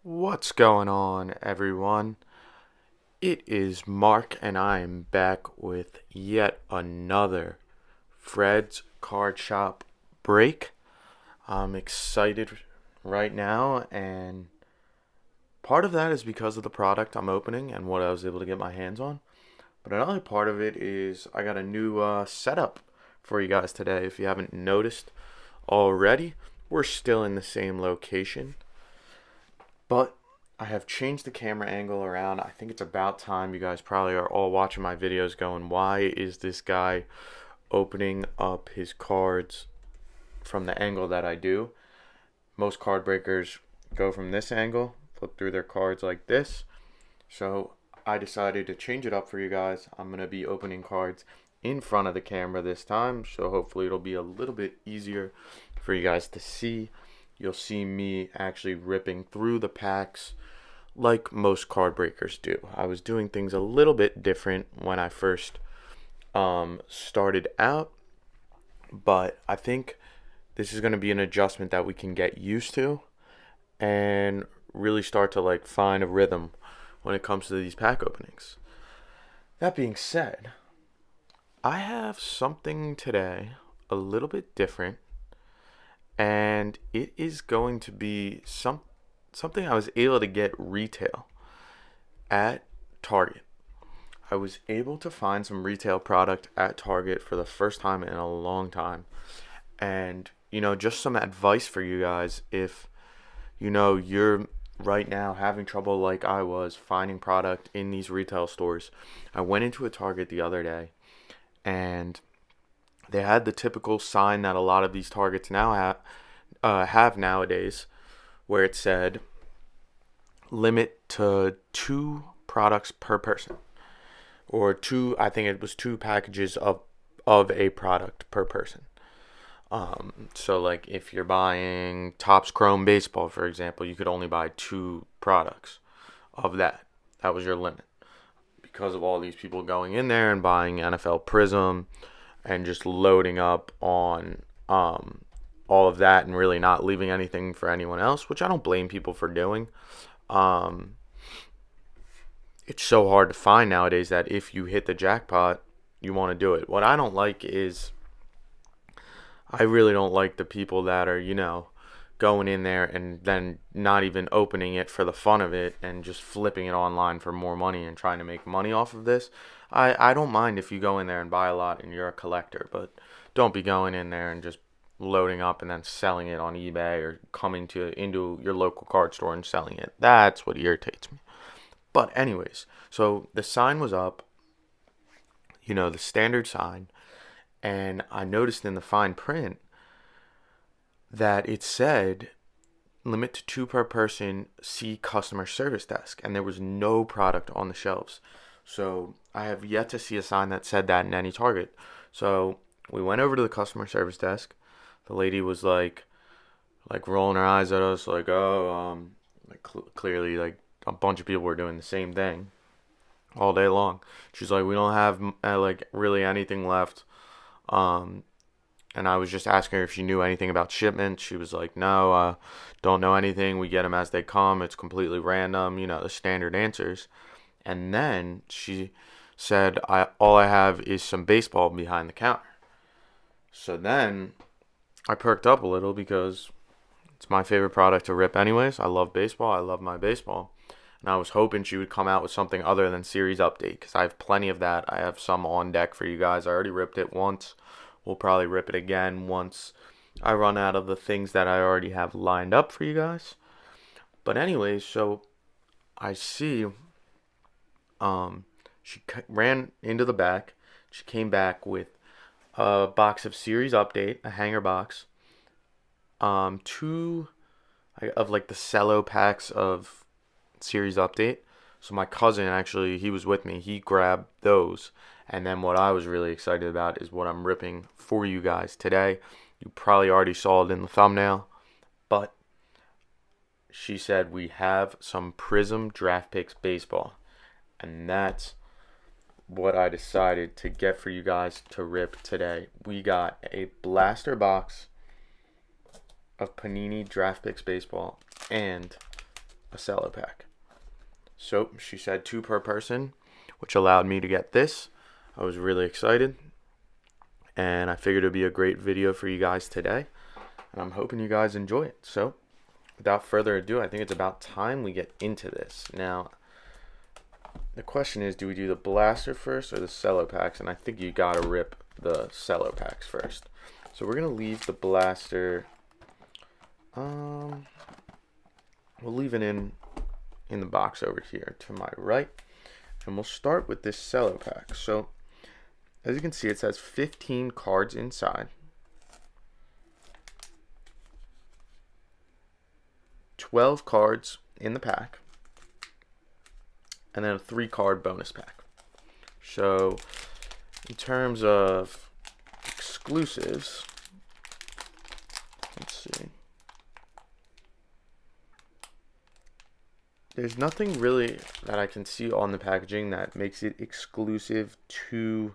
What's going on, everyone? It is Mark, and I am back with yet another Fred's Card Shop break. I'm excited right now, and part of that is because of the product I'm opening and what I was able to get my hands on. But another part of it is I got a new setup for you guys today. If you haven't noticed already, we're still in the same location. But I have changed the camera angle around. I think it's about time. You guys probably are all watching my videos going, why is this guy opening up his cards from the angle that I do? Most card breakers go from this angle, flip through their cards like this. So I decided to change it up for you guys. I'm going to be opening cards in front of the camera this time. So hopefully it'll be a little bit easier for you guys to see. You'll see me actually ripping through the packs like most card breakers do. I was doing things a little bit different when I first started out, but I think this is going to be an adjustment that we can get used to and really start to like find a rhythm when it comes to these pack openings. That being said, I have something today a little bit different, and it is going to be something I was able to get retail at Target. I was able to find some retail product at Target for the first time in a long time. And, just some advice for you guys if, you're right now having trouble like I was finding product in these retail stores. I went into a Target the other day and they had the typical sign that a lot of these Targets now have nowadays where it said limit to 2 products per person, or I think it was 2 packages of a product per person. So like if you're buying Topps Chrome Baseball, for example, you could only buy 2 products of that. That was your limit because of all these people going in there and buying NFL Prizm and just loading up on all of that and really not leaving anything for anyone else, which I don't blame people for doing. Um, it's so hard to find nowadays that if you hit the jackpot, you want to do it. What I don't like is I really don't like the people that are, going in there and then not even opening it for the fun of it and just flipping it online for more money and trying to make money off of this. I don't mind if you go in there and buy a lot and you're a collector, but don't be going in there and just loading up and then selling it on eBay or coming into your local card store and selling it. That's what irritates me. But anyways, so the sign was up, the standard sign, and I noticed in the fine print that it said limit to 2 per person, see customer service desk, and there was no product on the shelves. So I have yet to see a sign that said that in any Target. So we went over to the customer service desk. The lady was like rolling her eyes at us, like, oh, clearly, like a bunch of people were doing the same thing all day long. She's like, we don't have like really anything left. Um, and I was just asking her if she knew anything about shipment. She was like, no, don't know anything. We get them as they come. It's completely random, the standard answers. And then she said, all I have is some baseball behind the counter. So then I perked up a little because it's my favorite product to rip anyways. I love baseball. I love my baseball. And I was hoping she would come out with something other than series update because I have plenty of that. I have some on deck for you guys. I already ripped it once. We'll probably rip it again once I run out of the things that I already have lined up for you guys. But anyways, so I see she ran into the back. She came back with a box of series update, a hanger box, 2 of like the cello packs of series update. So my cousin actually, he was with me. He grabbed those. And then what I was really excited about is what I'm ripping for you guys today. You probably already saw it in the thumbnail, but she said we have some Prizm Draft Picks baseball. And that's what I decided to get for you guys to rip today. We got a blaster box of Panini Draft Picks baseball and a cello pack. So she said 2 per person, which allowed me to get this. I was really excited, and I figured it'd be a great video for you guys today, and I'm hoping you guys enjoy it. So without further ado, I think it's about time we get into this. Now, the question is, do we do the blaster first or the cello packs? And I think you gotta rip the cello packs first. So we're gonna leave the blaster. We'll leave it in the box over here to my right, and we'll start with this cello pack. So as you can see, it says 15 cards inside, 12 cards in the pack, and then a 3-card bonus pack. So in terms of exclusives, let's see. There's nothing really that I can see on the packaging that makes it exclusive to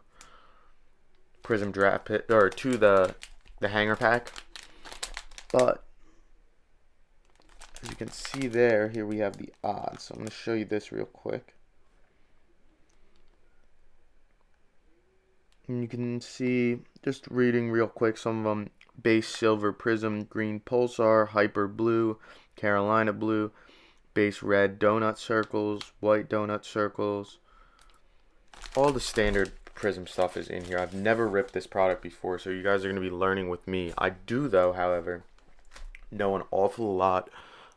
Prizm Draft Pick, or to the hanger pack. But as you can see there, here we have the odds. So I'm going to show you this real quick. And you can see, just reading real quick, some of them: base silver Prizm, green pulsar, hyper blue, Carolina blue, base red donut circles, white donut circles. All the standard Prizm stuff is in here. I've never ripped this product before, so you guys are going to be learning with me. I do, though, however, know an awful lot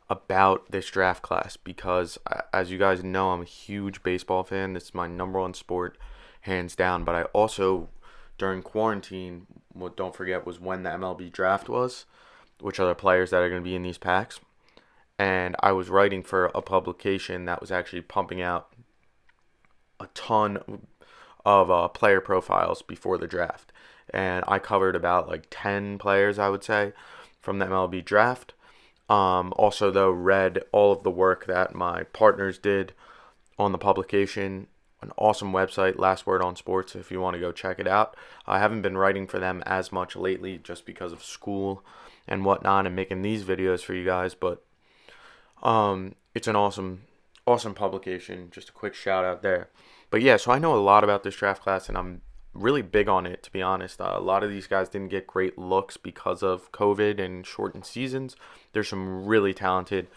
about this draft class because, as you guys know, I'm a huge baseball fan. This is my #1 sport, hands down. But I also, during quarantine, what don't forget was when the MLB draft was, which are the players that are going to be in these packs. And I was writing for a publication that was actually pumping out a ton of player profiles before the draft. And I covered about like 10 players, I would say, from the MLB draft. Also, though, read all of the work that my partners did on the publication. An awesome website, Last Word on Sports, if you want to go check it out. I haven't been writing for them as much lately just because of school and whatnot and making these videos for you guys, but it's an awesome publication. Just a quick shout out there. But yeah, so I know a lot about this draft class, and I'm really big on it, to be honest. A lot of these guys didn't get great looks because of COVID and shortened seasons. There's some really talented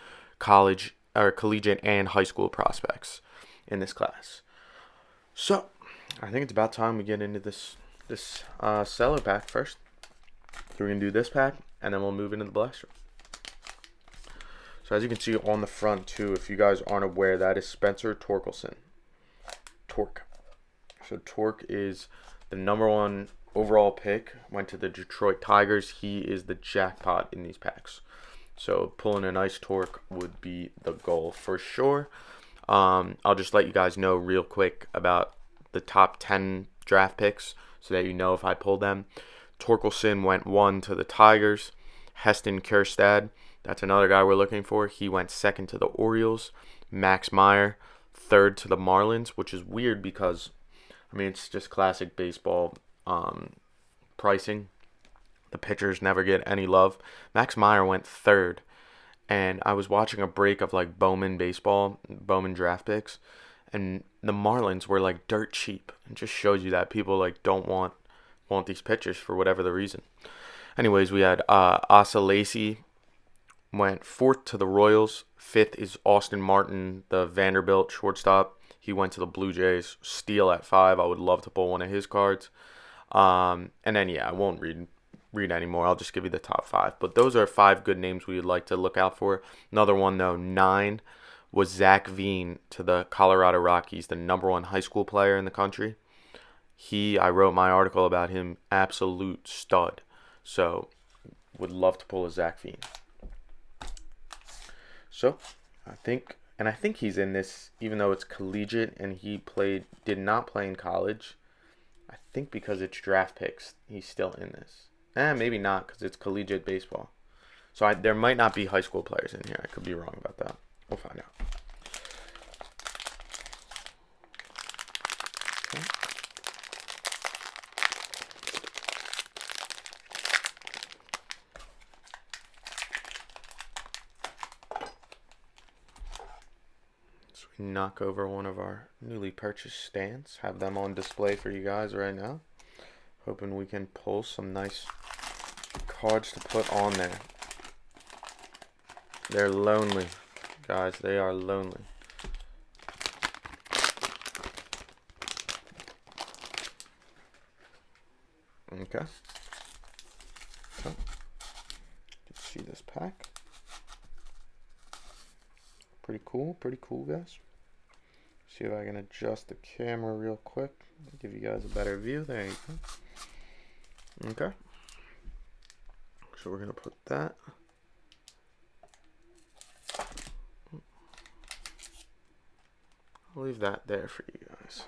college or collegiate and high school prospects in this class. So I think it's about time we get into this cello pack first. So we're gonna do this pack, and then we'll move into the blaster. So as you can see on the front too, if you guys aren't aware, that is Spencer Torkelson. Torque. So Torque is the #1 overall pick. Went to the Detroit Tigers. He is the jackpot in these packs. So pulling a nice Torque would be the goal for sure. I'll just let you guys know real quick about the top 10 draft picks so that you know if I pull them. Torkelson went 1 to the Tigers. Heston Kjerstad, that's another guy we're looking for. He went 2nd to the Orioles. Max Meyer, 3rd to the Marlins, which is weird because, I mean, it's just classic baseball pricing. The pitchers never get any love. Max Meyer went 3rd, and I was watching a break of like Bowman draft picks, and the Marlins were like dirt cheap. It just shows you that people like don't want these pitchers for whatever the reason. Anyways, we had Asa Lacy went 4th to the Royals. 5th is Austin Martin, the Vanderbilt shortstop. He went to the Blue Jays. Steele at 5. I would love to pull one of his cards. And then, yeah, I won't read anymore. I'll just give you the top 5. But those are 5 good names we would like to look out for. Another one, though, 9 was Zach Veen to the Colorado Rockies, the #1 high school player in the country. I wrote my article about him, absolute stud. So, would love to pull a Zach Veen. So, I think he's in this, even though it's collegiate and he did not play in college. I think because it's draft picks, he's still in this. Maybe not, because it's collegiate baseball. So there might not be high school players in here. I could be wrong about that. We'll find out. Okay. knock over one of our newly purchased stands. Have them on display for you guys right now. Hoping we can pull some nice cards to put on there. They're lonely, guys. They are lonely. Okay. So, let's see this pack. Pretty cool, guys. See if I can adjust the camera real quick. Give you guys a better view. There you go. Okay. So we're gonna put that. I'll leave that there for you guys.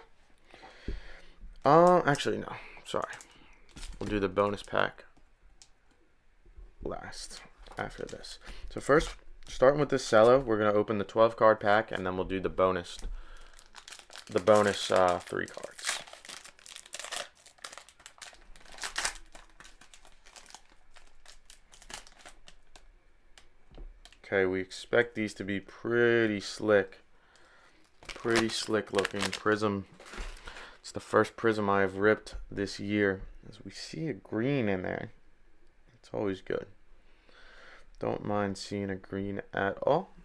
Actually no. Sorry. We'll do the bonus pack last after this. So first, starting with this cello, we're gonna open the 12 card pack, and then we'll do the bonus 3 cards. Okay, we expect these to be pretty slick looking Prizm. It's the first Prizm I've ripped this year. As we see a green in there, it's always good. Don't mind seeing a green at all.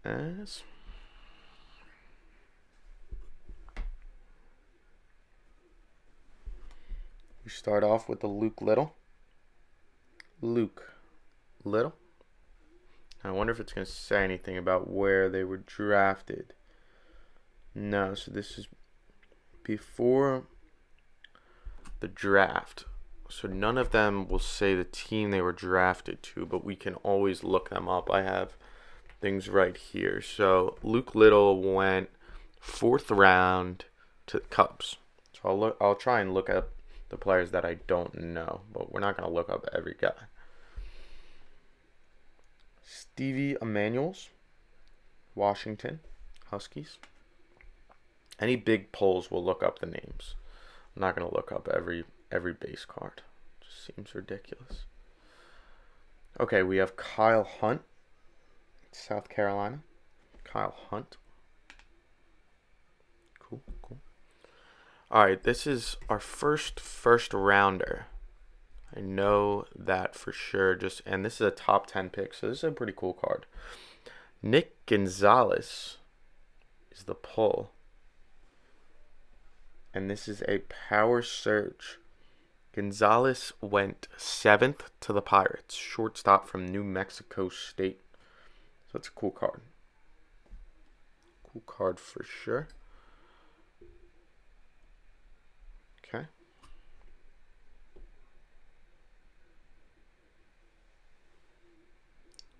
As we start off with the Luke Little. I wonder if it's going to say anything about where they were drafted. No, so this is before the draft. So none of them will say the team they were drafted to, but we can always look them up. I have things right here. So Luke Little went 4th round to the Cubs. So I'll try and look up the players that I don't know, but we're not going to look up every guy. Stevie Emanuels, Washington Huskies. Any big polls will look up the names. I'm not going to look up every base card. It just seems ridiculous. Okay, we have Kyle Hunt, South Carolina. Kyle Hunt. Cool. All right, this is our first rounder. I know that for sure. And this is a top 10 pick, so this is a pretty cool card. Nick Gonzalez is the pull. And this is a power surge. Gonzalez went 7th to the Pirates. Shortstop from New Mexico State. So it's a cool card. Cool card for sure. Okay.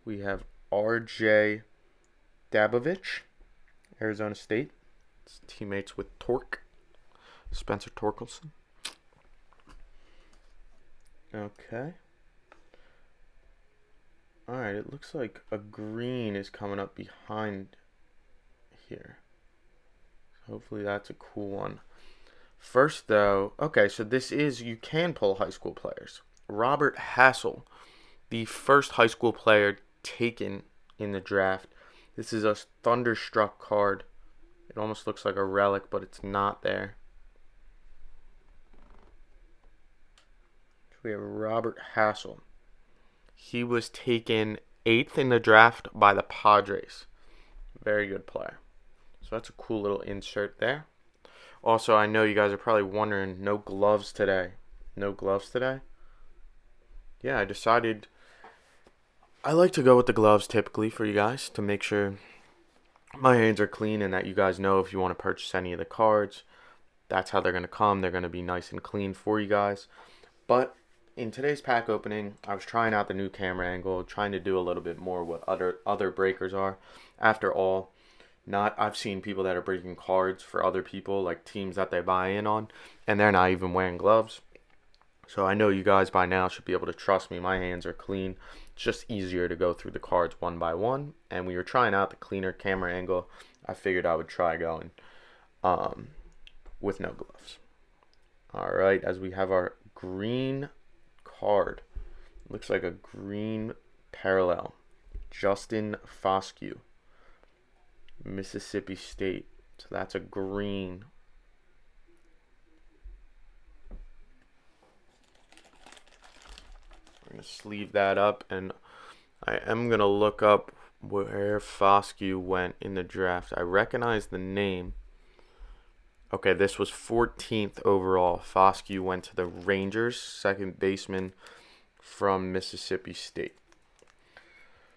We have R.J. Dabovich, Arizona State. It's teammates with Spencer Torkelson. Okay. Alright, it looks like a green is coming up behind here. Hopefully that's a cool one. First though, okay, so you can pull high school players. Robert Hassel, the first high school player taken in the draft. This is a Thunderstruck card. It almost looks like a relic, but it's not there. We have Robert Hassel. He was taken 8th in the draft by the Padres. Very good player. So that's a cool little insert there. Also, I know you guys are probably wondering, no gloves today. No gloves today? Yeah, I decided I like to go with the gloves typically for you guys to make sure my hands are clean and that you guys know if you want to purchase any of the cards, that's how they're going to come. They're going to be nice and clean for you guys. But in today's pack opening, I was trying out the new camera angle, trying to do a little bit more what other breakers are. After all, I've seen people that are breaking cards for other people, like teams that they buy in on, and they're not even wearing gloves. So I know you guys by now should be able to trust me. My hands are clean. It's just easier to go through the cards one by one. And we were trying out the cleaner camera angle. I figured I would try going with no gloves. All right, as we have our green card. Looks like a green parallel. Justin Foscue. Mississippi State. So that's a green. I'm going to sleeve that up, and I am going to look up where Foscue went in the draft. I recognize the name. Okay, this was 14th overall. Foscue went to the Rangers, second baseman from Mississippi State.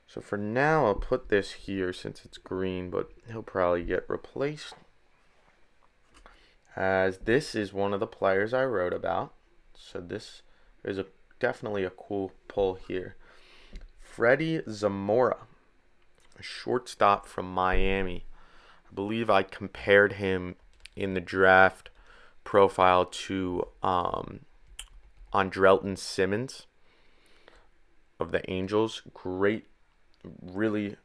So for now, I'll put this here since it's green, but he'll probably get replaced, as this is one of the players I wrote about. So this is definitely a cool pull here. Freddie Zamora, a shortstop from Miami. I believe I compared him in the draft profile to Andrelton Simmons of the Angels. Great, really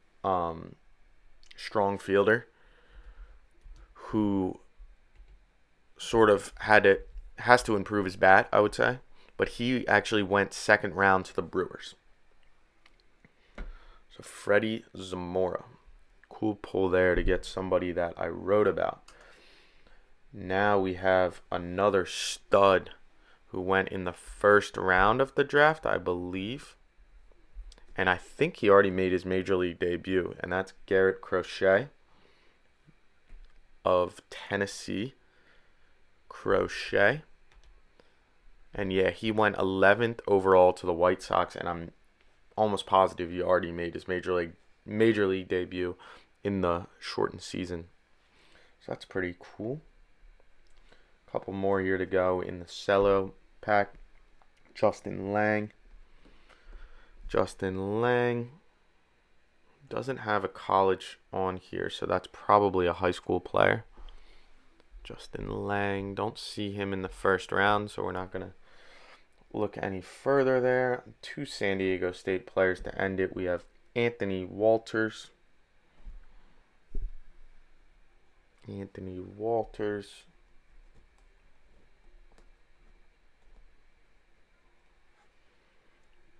strong fielder who sort of has to improve his bat, I would say. But he actually went second round to the Brewers. So Freddie Zamora. Cool pull there to get somebody that I wrote about. Now we have another stud who went in the first round of the draft, I believe. And I think he already made his major league debut. And that's Garrett Crochet of Tennessee. Crochet. And yeah, he went 11th overall to the White Sox. And I'm almost positive he already made his major league debut in the shortened season. So that's pretty cool. Couple more here to go in the cello pack. Justin Lang. Justin Lang doesn't have a college on here, so that's probably a high school player. Justin Lang, don't see him in the first round, so we're not going to look any further there. Two San Diego State players to end it. We have Anthony Walters.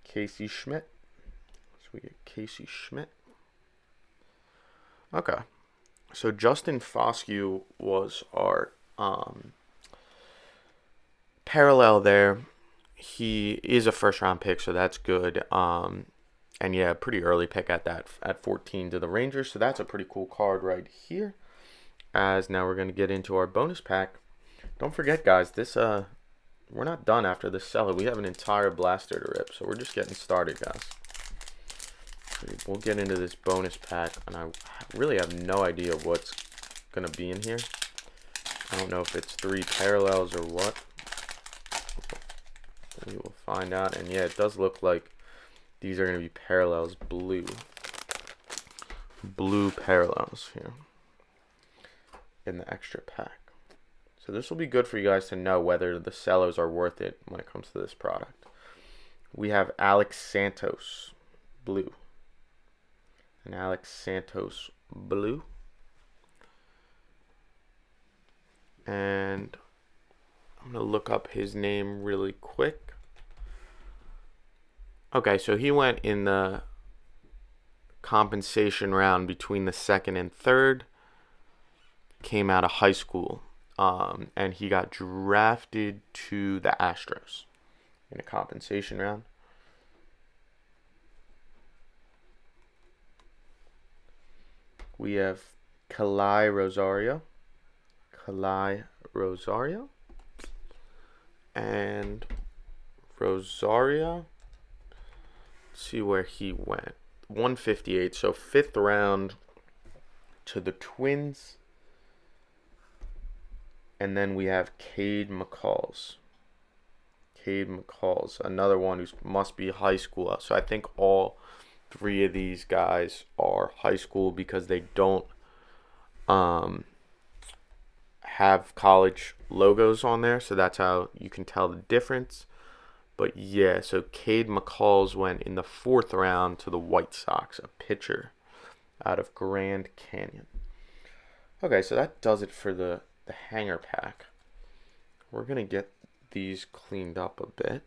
Casey Schmidt. So we get Casey Schmidt. Okay. So Justin Foscue was our parallel there. He is a first round pick, so that's good. And yeah, pretty early pick at 14 to the Rangers. So that's a pretty cool card right here. As now we're going to get into our bonus pack. Don't forget, guys, this we're not done after this cello. We have an entire blaster to rip, so we're just getting started, guys. We'll get into this bonus pack, and I really have no idea what's going to be in here. I don't know if it's 3 parallels or what. We will find out. And yeah, it does look like these are going to be parallels, blue parallels here in the extra pack. So this will be good for you guys to know whether the cellos are worth it when it comes to this product. We have Alex Santos, blue. And Alex Santos, blue. And I'm going to look up his name really quick. Okay, so he went in the compensation round between the second and third. Came out of high school. And he got drafted to the Astros in a compensation round. We have Kalai Rosario. And Rosario, let's see where he went. 158, so 5th round to the Twins. And then we have Cade McCalls, another one who must be high school. So I think all 3 of these guys are high school because they don't have college logos on there. So that's how you can tell the difference. But yeah, so Cade McCalls went in the 4th round to the White Sox, a pitcher out of Grand Canyon. Okay, so that does it for the hanger pack. We're going to get these cleaned up a bit.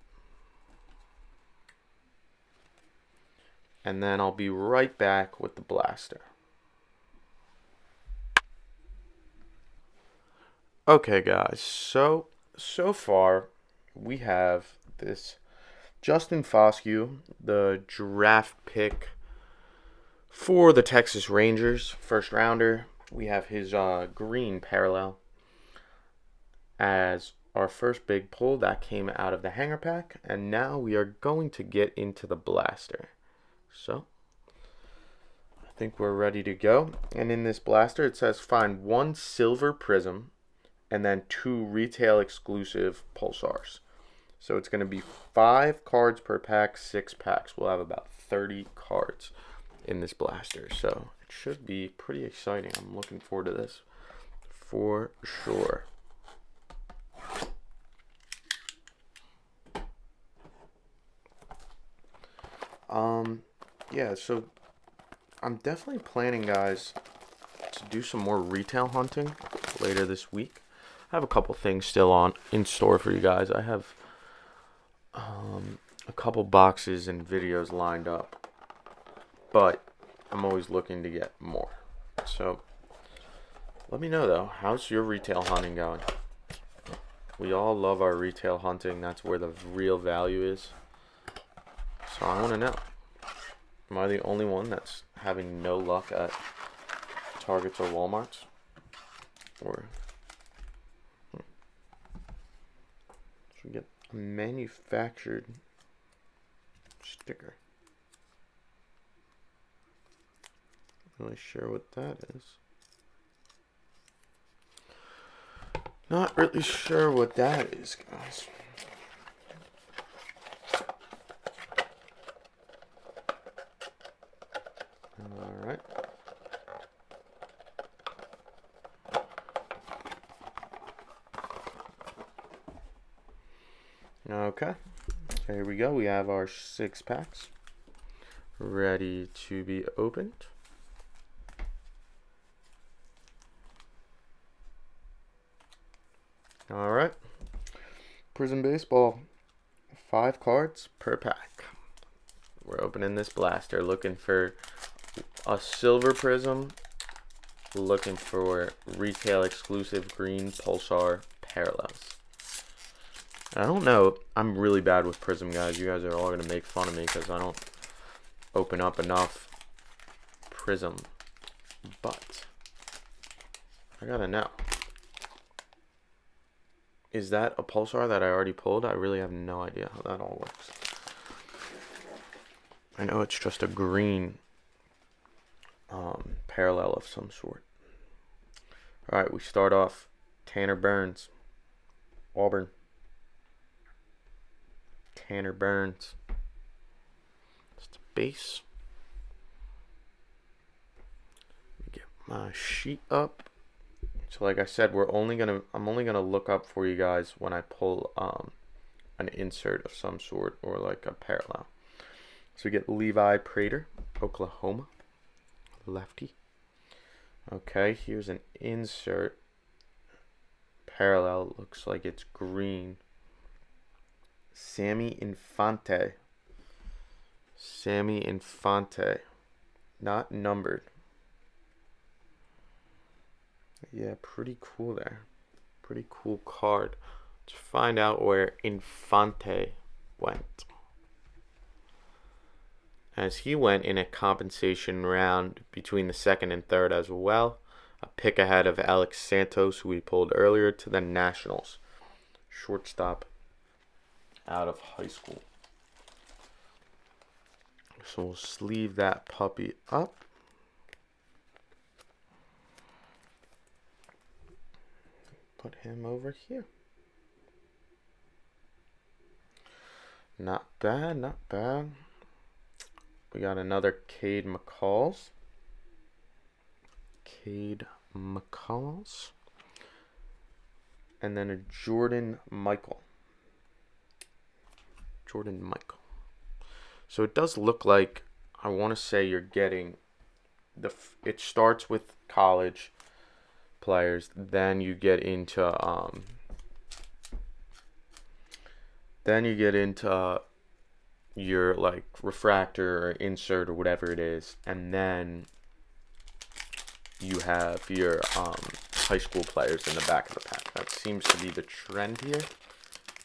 And then I'll be right back with the blaster. Okay, guys. So far we have this Justin Foscue, the draft pick for the Texas Rangers, first rounder. We have his green parallel as our first big pull that came out of the hanger pack, and now we are going to get into the blaster. So I think we're ready to go. And in this blaster, it says find one silver prism and then 2 retail exclusive pulsars. So it's going to be 5 cards per pack, 6 packs. We'll have about 30 cards in this blaster. So it should be pretty exciting. I'm looking forward to this for sure. Yeah, so I'm definitely planning, guys, to do some more retail hunting later this week. I have a couple things still on in store for you guys. I have a couple boxes and videos lined up, but I'm always looking to get more. So let me know though, how's your retail hunting going? We all love our retail hunting. That's where the real value is. So I want to know, am I the only one that's having no luck at Targets or Walmarts? Or should we get a manufactured sticker? Not really sure what that is. Not really sure what that is, guys. Alright. Okay. Here we go. We have our 6 packs ready to be opened. Alright. Prizm Baseball. 5 cards per pack. We're opening this blaster, looking for a silver prism, looking for retail exclusive green pulsar parallels. I don't know, I'm really bad with Prizm, guys. You guys are all gonna make fun of me because I don't open up enough Prizm, but I gotta know, is that a pulsar that I already pulled? I really have no idea how that all works. I know it's just a green parallel of some sort. Alright, we start off Tanner Burns, Auburn. Tanner Burns. That's the base. Get my sheet up. So like I said, I'm only gonna look up for you guys when I pull an insert of some sort or like a parallel. So we get Levi Prater, Oklahoma, lefty. Okay, here's an insert parallel. Looks like it's green. Sammy Infante. Sammy Infante. Not numbered. Yeah, pretty cool there. Pretty cool card. Let's find out where Infante went. As he went in a compensation round between the second and third as well. A pick ahead of Alex Santos, who we pulled earlier, to the Nationals. Shortstop out of high school. So we'll sleeve that puppy up. Put him over here. Not bad, not bad. We got another Cade McCalls. Cade McCalls. And then a Jordan Michael. Jordan Michael. So it does look like, I want to say you're getting it starts with college players, then you get into your like refractor or insert or whatever it is, and then you have your high school players in the back of the pack. That seems to be the trend here,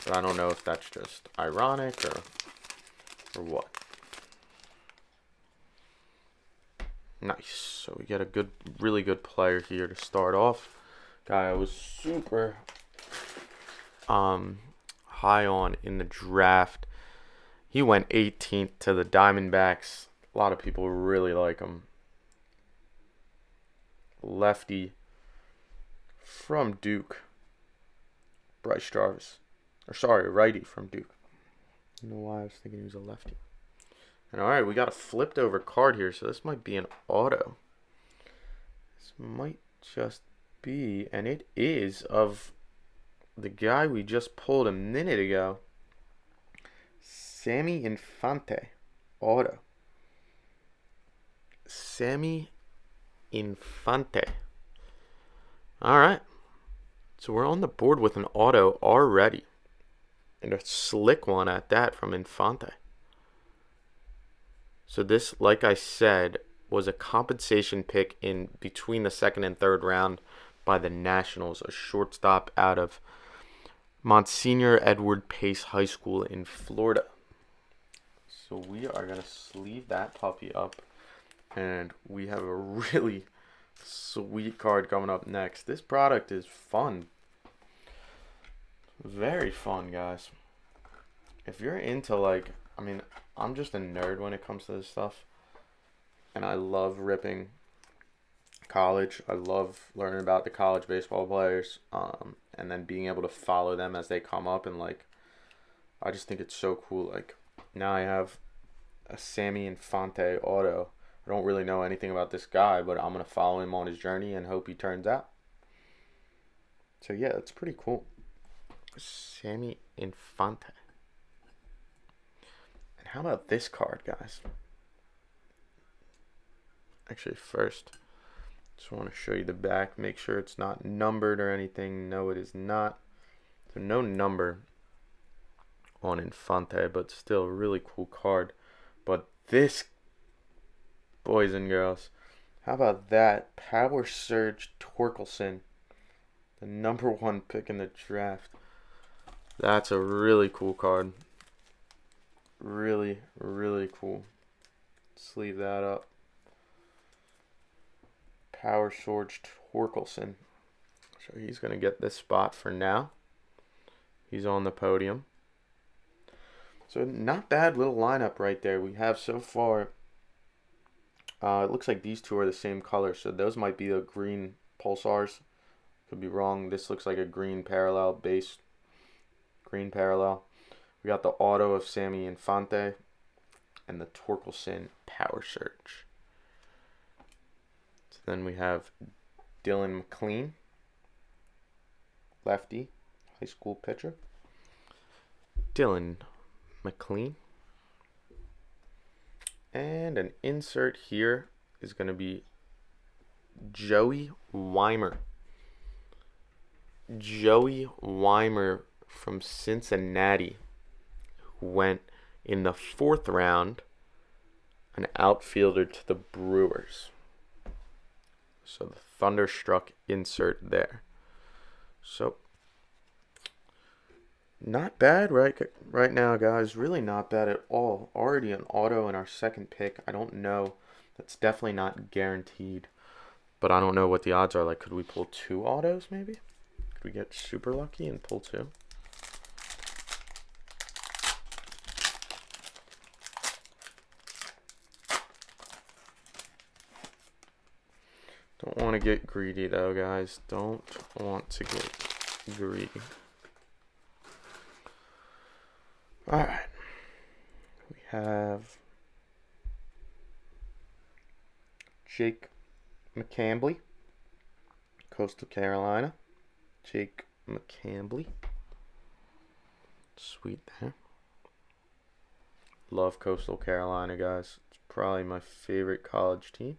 but I don't know if that's just ironic or what. Nice. So we get a really good player here to start off. Guy I was super high on in the draft. He went 18th to the Diamondbacks. A lot of people really like him. Lefty from Duke. Bryce Jarvis. Righty from Duke. I don't know why I was thinking he was a lefty. And alright, we got a flipped over card here, so this might be an auto. This might just be, and it is, of the guy we just pulled a minute ago. Sammy Infante. Auto. Sammy Infante. Alright. So we're on the board with an auto already. And a slick one at that from Infante. So this, like I said, was a compensation pick in between the second and third round by the Nationals. A shortstop out of Monsignor Edward Pace High School in Florida. So we are going to sleeve that puppy up. And we have a really sweet card coming up next. This product is fun. Very fun, guys. If you're into, like, I mean, I'm just a nerd when it comes to this stuff. And I love ripping college. I love learning about the college baseball players. And then being able to follow them as they come up. And, like, I just think it's so cool. Like, now I have a Sammy Infante auto. I don't really know anything about this guy, but I'm going to follow him on his journey and hope he turns out. So, yeah, it's pretty cool. Sammy Infante. And how about this card, guys? Actually, first, just want to show you the back. Make sure it's not numbered or anything. No, it is not. So, no number on Infante, but still a really cool card. But this, boys and girls, how about that? Power Surge Torkelson, the #1 pick in the draft. That's a really cool card. Really, really cool. Sleeve that up. Power Surge Torkelson. So he's going to get this spot for now. He's on the podium. So not bad little lineup right there. We have so far, it looks like these two are the same color. So those might be the green pulsars. Could be wrong. This looks like a green parallel base. Green parallel. We got the auto of Sammy Infante and the Torkelson Power Surge. So then we have Dylan McLean, lefty, high school pitcher. Dylan McLean. And an insert here is going to be Joey Weimer. Joey Weimer from Cincinnati, who went in the 4th round, an outfielder to the Brewers. So the Thunderstruck insert there. So not bad right now, guys. Really not bad at all. Already an auto in our second pick. I don't know. That's definitely not guaranteed. But I don't know what the odds are. Like, could we pull 2 autos maybe? Could we get super lucky and pull 2? Don't want to get greedy though, guys. Don't want to get greedy. Alright. We have Jake McCambly, Coastal Carolina. Jake McCambly. Sweet there. Love Coastal Carolina, guys. It's probably my favorite college team.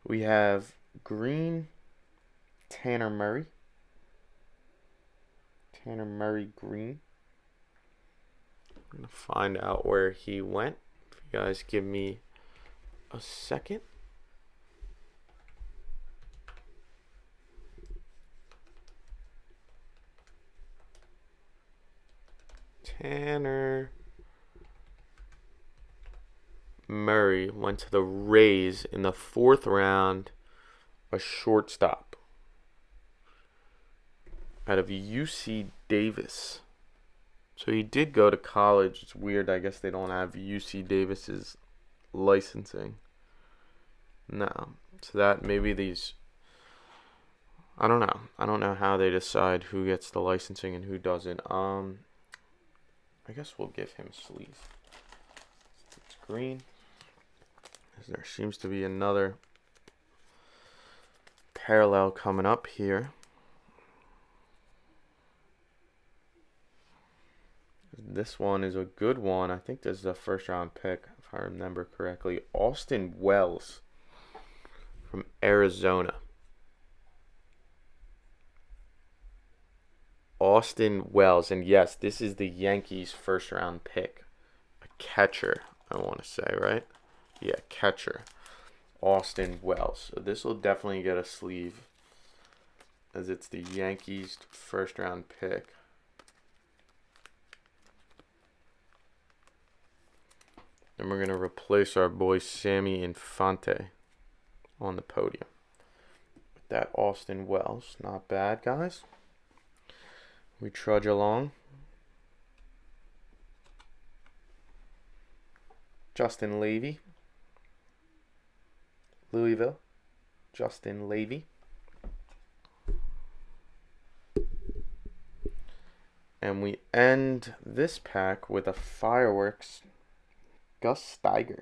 We have green Tanner Murray. Tanner Murray green. I'm going to find out where he went. If you guys give me a second. Tanner Murray went to the Rays in the 4th round, a shortstop out of UC Davis. So he did go to college. It's weird. I guess they don't have UC Davis's licensing. No. So that maybe these, I don't know. I don't know how they decide who gets the licensing and who doesn't. I guess we'll give him sleeve. It's green. There seems to be another parallel coming up here. This one is a good one. I think this is a 1st round pick, if I remember correctly. Austin Wells from Arizona. Austin Wells. And yes, this is the Yankees' 1st round pick. A catcher, I want to say, right? Yeah, catcher. Austin Wells. So this will definitely get a sleeve, as it's the Yankees' 1st round pick. And we're going to replace our boy Sammy Infante on the podium. With that Austin Wells. Not bad, guys. We trudge along. Justin Levy. Louisville. Justin Levy. And we end this pack with a fireworks Gus Steiger.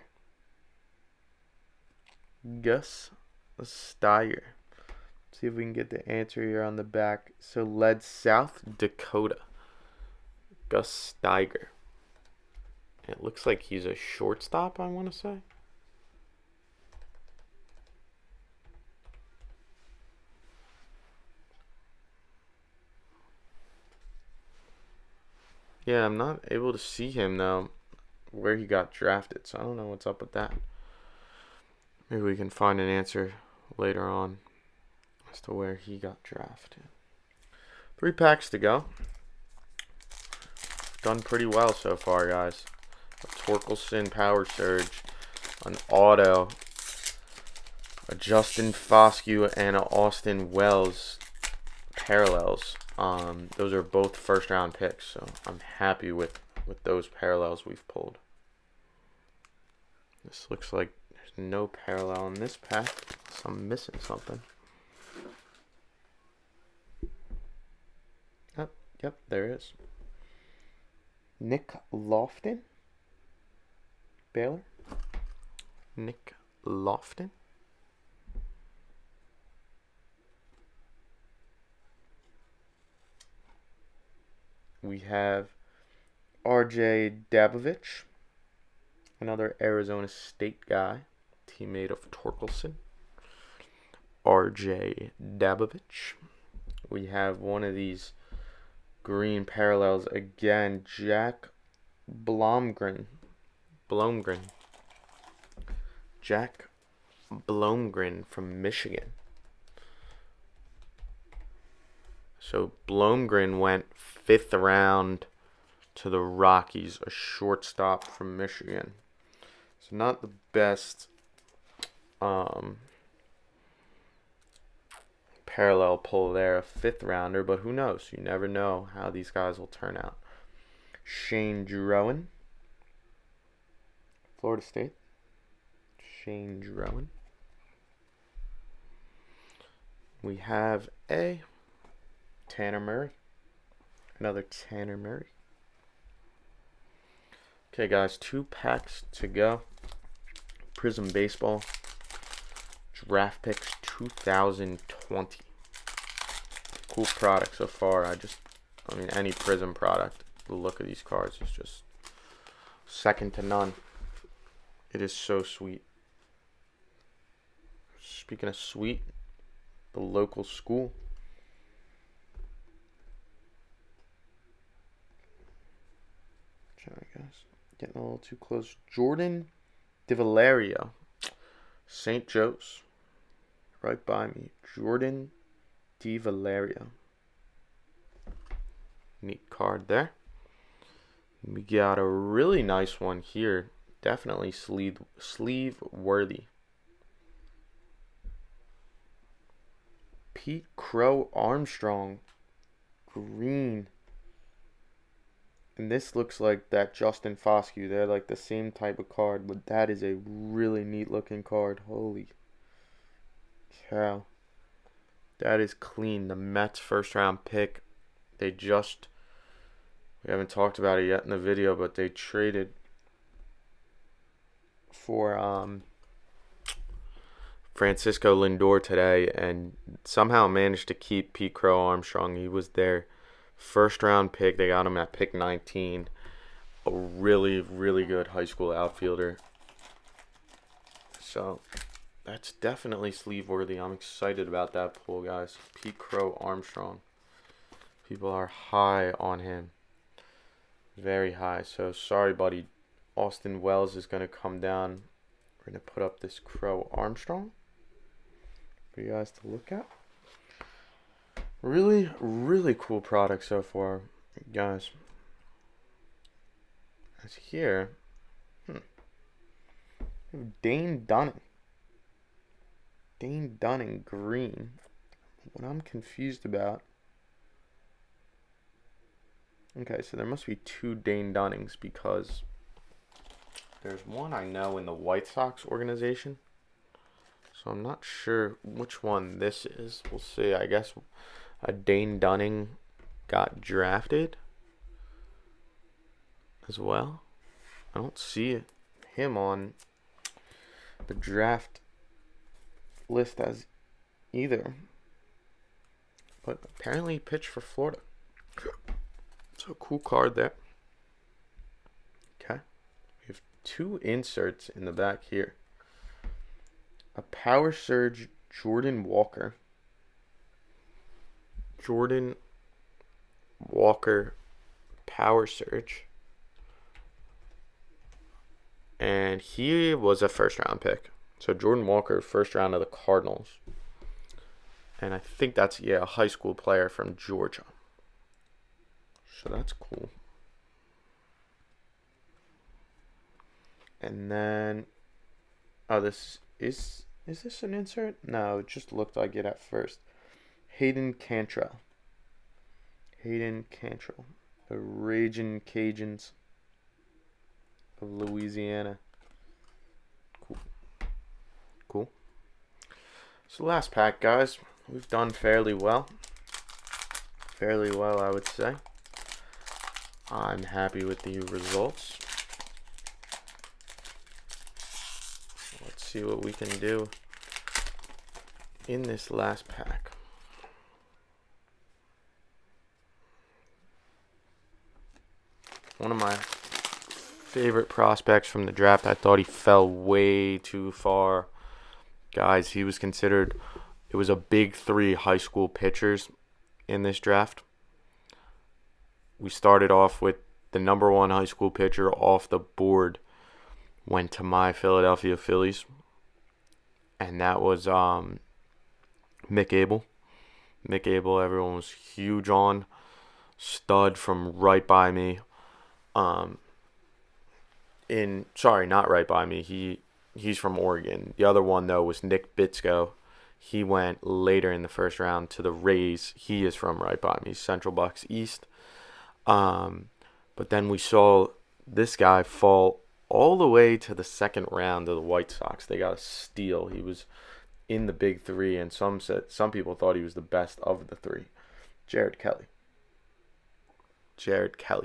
Gus Steiger. See if we can get the answer here on the back. So led South Dakota. Gus Steiger. It looks like he's a shortstop, I want to say. Yeah, I'm not able to see him now, where he got drafted, so I don't know what's up with that. Maybe we can find an answer later on as to where he got drafted. 3 packs to go. Done pretty well so far, guys. A Torkelson Power Surge, an auto, a Justin Foscue, and an Austin Wells parallels. Those are both 1st round picks, so I'm happy with those parallels we've pulled. This looks like there's no parallel in this pack, so I'm missing something. Oh, yep, there is. Nick Lofton. Baylor. Nick Lofton. We have R.J. Dabovich, another Arizona State guy, teammate of Torkelson. R.J. Dabovich. We have one of these green parallels again, Jack Blomgren. Jack Blomgren from Michigan. So Blomgren went 5th round to the Rockies, a shortstop from Michigan. So not the best parallel pull there, a 5th rounder, but who knows? You never know how these guys will turn out. Shane Druin, Florida State. Shane Druin. We have a Tanner Murray. Another Tanner Murray. Okay, guys, 2 packs to go. Prizm Baseball Draft Picks 2020. Cool product so far. I mean, any Prizm product, the look of these cards is just second to none. It is so sweet. Speaking of sweet, the local school. Sorry, guys. Getting a little too close. Jordan DeValerio. St. Joe's. Right by me. Jordan DeValerio. Neat card there. We got a really nice one here. Definitely sleeve worthy. Pete Crow Armstrong, green. And this looks like that Justin Foscue. They're like the same type of card, but that is a really neat looking card. Holy cow. That is clean. The Mets first round pick. We haven't talked about it yet in the video, but they traded for Francisco Lindor today and somehow managed to keep Pete Crow Armstrong. He was their first round pick. They got him at pick 19. A really, really good high school outfielder. So that's definitely sleeve worthy. I'm excited about that pull, guys. Pete Crow Armstrong. People are high on him. Very high. So sorry, buddy. Austin Wells is going to come down. We're going to put up this Crow Armstrong for you guys to look at. Really, really cool product so far, guys. As here, Dane Dunning. Dane Dunning green. What I'm confused about. Okay, so there must be two Dane Dunnings because there's one I know in the White Sox organization. So I'm not sure which one this is. We'll see. I guess a Dane Dunning got drafted as well. I don't see him on the draft list as either. But apparently he pitched for Florida. So cool card there. Okay. We have two inserts in the back here. A Power Surge Jordan Walker. Jordan Walker Power Surge. And he was a first round pick. So Jordan Walker, first round of the Cardinals. And I think that's, a high school player from Georgia. So that's cool. And then, this is this an insert? No, it just looked like it at first. Hayden Cantrell. The Ragin' Cajuns of Louisiana. Cool. So last pack, guys. We've done fairly well. I would say. I'm happy with the results. Let's see what we can do in this last pack. One of my favorite prospects from the draft. I thought he fell way too far. Guys, he was considered, it was a big three high school pitchers in this draft. We started off with the number one high school pitcher off the board went to my Philadelphia Phillies. And that was Mick Abel. Mick Abel, everyone was huge on. Stud from right by me. Not right by me. He's from Oregon. The other one, though, was Nick Bitsko. He went later in the first round to the Rays. He is from right by me, Central Bucks East. But then we saw this guy fall all the way to the second round of the White Sox. They got a steal. He was in the big three, and some people thought he was the best of the three. Jared Kelly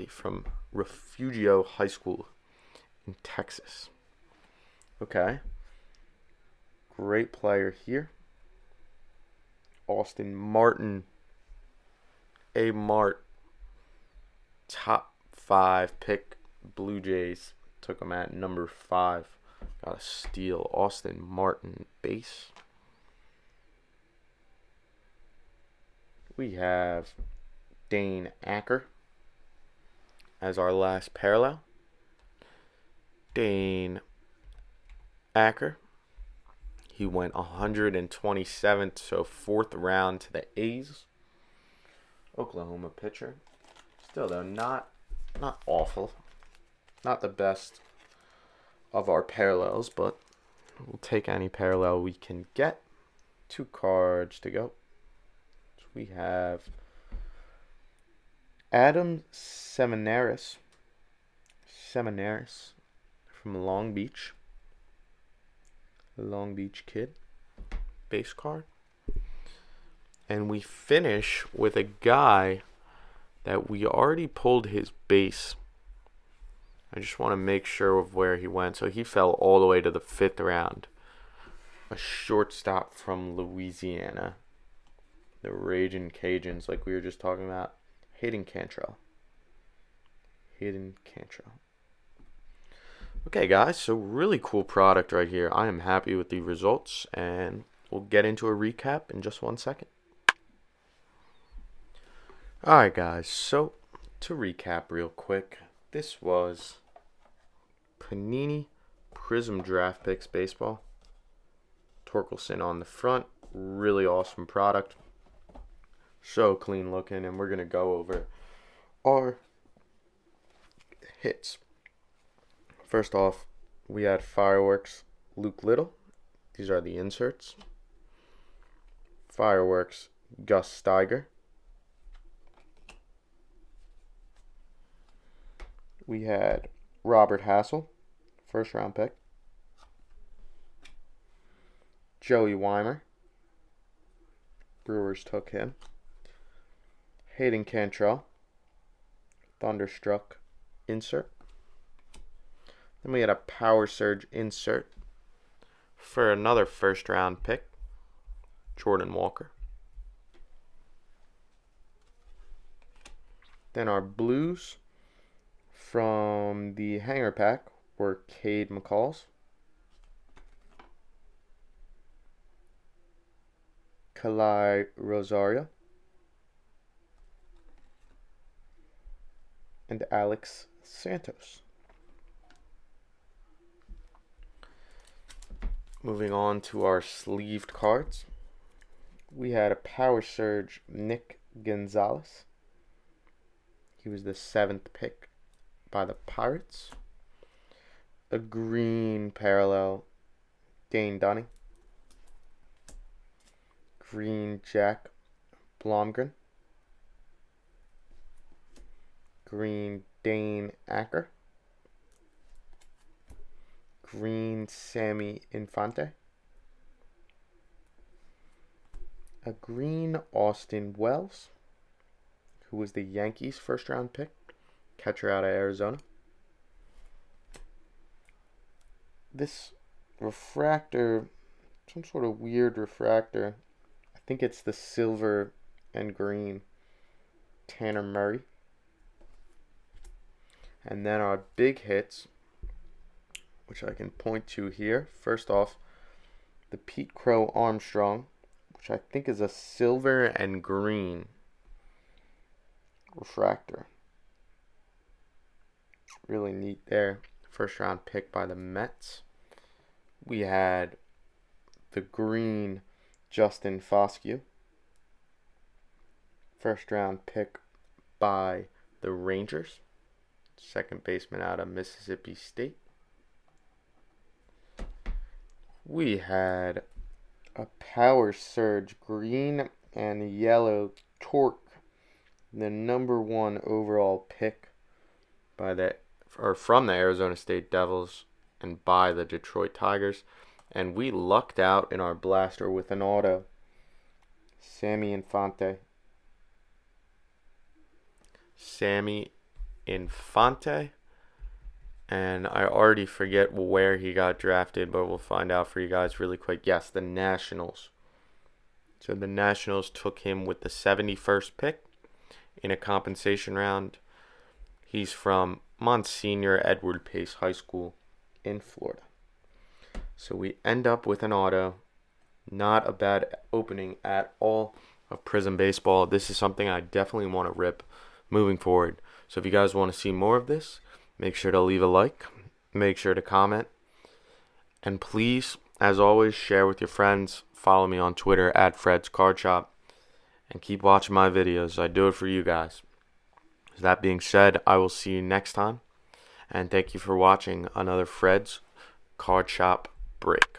from Refugio High School in Texas. Okay. Great player here. Austin Martin. A Mart. Top 5 pick. Blue Jays. Took him at number 5. Got a steal. Austin Martin base. We have Dane Acker as our last parallel. Dane Acker. He went 127th, so 4th round to the A's. Oklahoma pitcher. Still, though, not awful. Not the best of our parallels, but we'll take any parallel we can get. 2 cards to go. So we have Adam Seminaris from Long Beach kid, base card. And we finish with a guy that we already pulled his base. I just want to make sure of where he went. So he fell all the way to the 5th round. A shortstop from Louisiana. The Ragin' Cajuns, like we were just talking about. Hayden Cantrell. Okay, guys, so really cool product right here. I am happy with the results, and we'll get into a recap in just 1 second. Alright, guys, so to recap real quick, this was Panini Prizm Draft Picks Baseball. Torkelson on the front. Really awesome product. So clean looking, and we're going to go over our hits. First off, we had Fireworks Luke Little. These are the inserts. Fireworks Gus Steiger. We had Robert Hassel, 1st round pick. Joey Weimer. Brewers took him. Hayden Cantrell, Thunderstruck insert. Then we had a Power Surge insert for another 1st round pick, Jordan Walker. Then our blues from the hanger pack were Cade McCalls, Kalai Rosario, and Alex Santos. Moving on to our sleeved cards, we had a Power Surge Nick Gonzalez. He was the 7th pick by the Pirates. A green parallel Dane Dunning. Green Jack Blomgren. Green Dane Acker. Green Sammy Infante. A green Austin Wells, who was the Yankees' 1st round pick, catcher out of Arizona. This refractor, some sort of weird refractor. I think it's the silver and green Tanner Murray. And then our big hits, which I can point to here. First off, the Pete Crow Armstrong, which I think is a silver and green refractor. Really neat there. 1st round pick by the Mets. We had the green Justin Foscue. 1st round pick by the Rangers. 2nd baseman out of Mississippi State. We had a Power Surge green and yellow Torque, the number 1 overall pick from the Arizona State Devils and by the Detroit Tigers. And we lucked out in our blaster with an auto. Sammy Infante. And I already forget where he got drafted, but we'll find out for you guys really quick. Yes, the Nationals. So the Nationals took him with the 71st pick in a compensation round. He's from Monsignor Edward Pace High School in Florida. So we end up with an auto. Not a bad opening at all of Prizm Baseball. This is something I definitely want to rip moving forward. So if you guys want to see more of this, make sure to leave a like. Make sure to comment. And please, as always, share with your friends. Follow me on Twitter at Fred's Card Shop. And keep watching my videos. I do it for you guys. That being said, I will see you next time. And thank you for watching another Fred's Card Shop break.